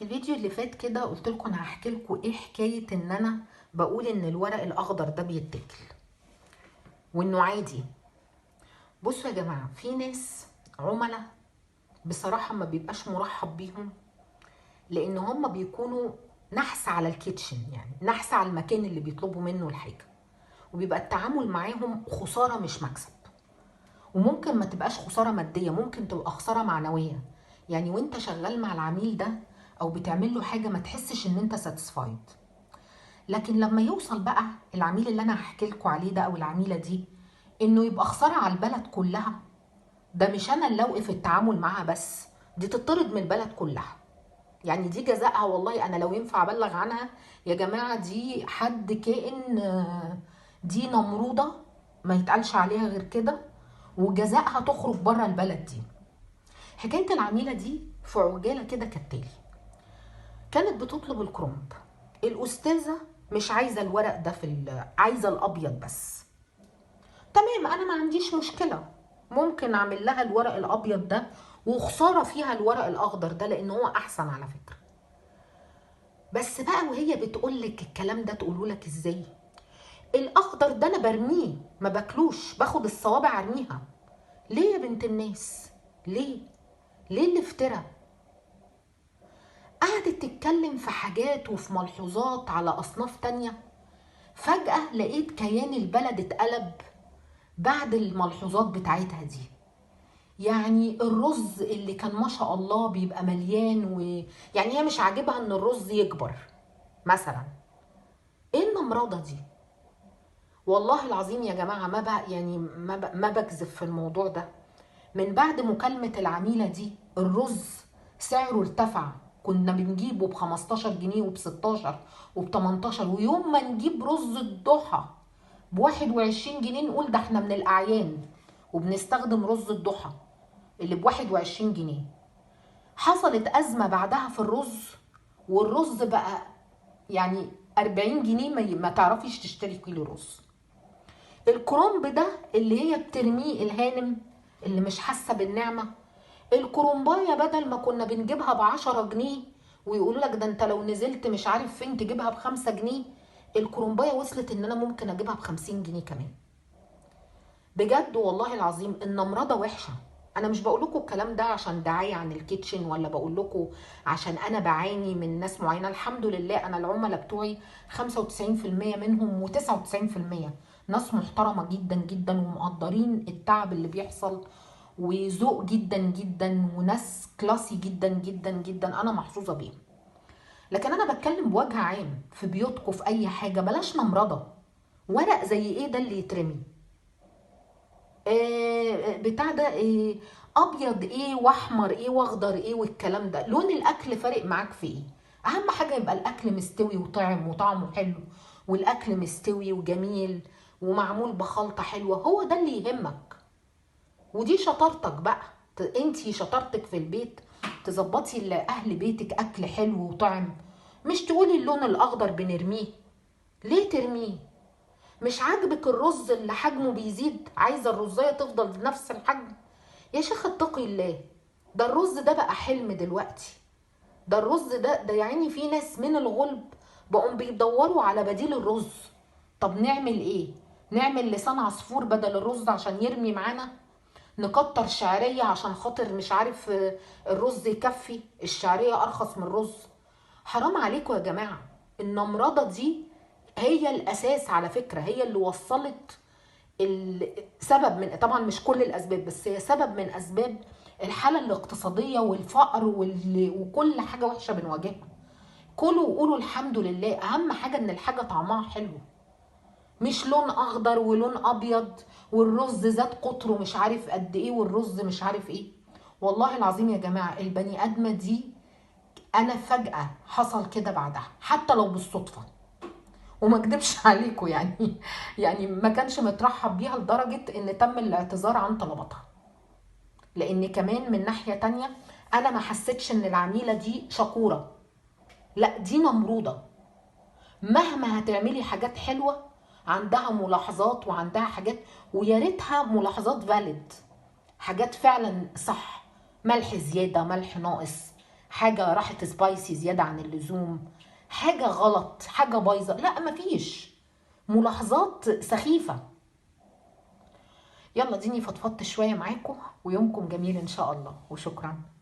الفيديو اللي فات كده قلت لكم انا هحكي لكم ايه حكايه ان انا بقول ان الورق الاخضر ده بيتاكل وانه عادي. بصوا يا جماعه، في ناس عملاء بصراحه ما بيبقاش مرحب بيهم، لان هم بيكونوا نحس على الكيتشن، يعني نحس على المكان اللي بيطلبوا منه الحاجه، وبيبقى التعامل معاهم خساره مش مكسب. وممكن ما تبقاش خساره ماديه، ممكن تبقى خساره معنويه. يعني وانت شغال مع العميل ده او بتعمل له حاجه ما تحسش ان انت ساتسفايد. لكن لما يوصل بقى العميل اللي انا هحكي لكم عليه ده او العميله دي انه يبقى خساره على البلد كلها، ده مش انا اللي اوقف التعامل معاها بس، دي تطرد من البلد كلها. يعني دي جزائها، والله انا لو ينفع ابلغ عنها يا جماعه، دي حد كائن، دي نمروضه ما يتقالش عليها غير كده، وجزائها تخرج بره البلد دي. حكايه العميله دي في عجاله كده كالتالي: كانت بتطلب الكرنب، الاستاذه مش عايزه الورق ده عايزه الابيض بس. تمام، انا ما عنديش مشكله، ممكن اعمل لها الورق الابيض ده، وخساره فيها الورق الاخضر ده لان هو احسن على فكره. بس بقى وهي بتقول لك الكلام ده تقوله لك ازاي؟ الاخضر ده انا برميه ما باكلوش، باخد الصوابع ارميها. ليه يا بنت الناس؟ ليه؟ ليه الافتراء؟ قعدت تتكلم في حاجات وفي ملحوظات على اصناف تانية. فجأة لقيت كيان البلد اتقلب بعد الملحوظات بتاعتها دي. يعني الرز اللي كان ما شاء الله بيبقى مليان، يعني هي مش عاجبها ان الرز يكبر مثلا. ايه النمرضه دي؟ والله العظيم يا جماعه ما بقى، يعني ما بكذب في الموضوع ده. من بعد مكالمه العميله دي الرز سعره ارتفع. كنا بنجيبه ب 15 جنيه وب 16 وب 18، ويوم ما نجيب رز الضحى ب 21 جنيه نقول ده احنا من الاعيان وبنستخدم رز الضحى اللي ب 21 جنيه. حصلت أزمة بعدها في الرز، والرز بقى يعني 40 جنيه ما تعرفيش تشتري كيلو رز. الكرنب ده اللي هي بترميه الهانم اللي مش حاسة بالنعمة، الكرنباية بدل ما كنا بنجيبها ب10 جنيه ويقولوا لك ده انت لو نزلت مش عارف فين تجيبها ب5 جنيه، الكرنباية وصلت ان انا ممكن اجيبها ب50 جنيه كمان. بجد والله العظيم النمرضه وحشه. انا مش بقول لكم الكلام ده عشان دعايه عن الكيتشن، ولا بقول لكم عشان انا بعاني من ناس معينه. الحمد لله انا العملاء بتوعي 95% منهم و99% ناس محترمه جدا جدا ومقدرين التعب اللي بيحصل، وذوق جدا جدا، وناس كلاسي جدا جدا جدا، انا محظوظه بيهم. لكن انا بتكلم بوجه عام في بيوتكم، في اي حاجه بلاش نمرضه. ورق زي ايه ده اللي يترمي؟ بتاع ده إيه؟ ابيض ايه واحمر ايه واخضر ايه والكلام ده؟ لون الاكل فارق معاك في ايه؟ اهم حاجه يبقى الاكل مستوي وطعم وطعمه حلو، والاكل مستوي وجميل ومعمول بخلطه حلوه، هو ده اللي يهمك. ودي شطارتك بقى، انتي شطارتك في البيت تظبطي لاهل بيتك اكل حلو وطعم، مش تقولي اللون الاخضر بنرميه. ليه ترميه؟ مش عاجبك الرز اللي حجمه بيزيد، عايزه الرزايه تفضل بنفس الحجم؟ يا شيخ اتقي الله. ده الرز ده بقى حلم دلوقتي. ده الرز ده يعني في ناس من الغلب بقوا بيدوروا على بديل الرز. طب نعمل ايه؟ نعمل لسان عصفور بدل الرز عشان يرمي معانا؟ نكتر شعرية عشان خاطر مش عارف الرز يكفي؟ الشعرية ارخص من الرز. حرام عليكم يا جماعة. النمرضة دي هي الاساس على فكرة، هي اللي وصلت السبب، من طبعا مش كل الاسباب، بس هي سبب من اسباب الحاله الاقتصاديه والفقر وكل حاجه وحشه بنواجهها. كلوا وقولوا الحمد لله، اهم حاجه ان الحاجه طعمها حلو، مش لون اخضر ولون ابيض والرز زاد قطره مش عارف قد ايه والرز مش عارف ايه. والله العظيم يا جماعه البني ادمه دي انا فجاه حصل كده بعدها حتى لو بالصدفه، وما اكدبش عليكم يعني ما كانش مترحب بيها لدرجة ان تم الاعتذار عن طلباتها. لان كمان من ناحية تانية انا ما حسيتش ان العميلة دي شكورة، لا دي نمرودة. مهما هتعملي حاجات حلوة عندها ملاحظات وعندها حاجات، ويا ريتها ملاحظات فاليد، حاجات فعلا صح. ملح زيادة، ملح ناقص، حاجه راحت سبايسي زياده عن اللزوم، حاجه غلط، حاجه بايظه، لا مفيش، ملاحظات سخيفه. يلا ديني فضفضت شويه معاكم، ويومكم جميل ان شاء الله، وشكرا.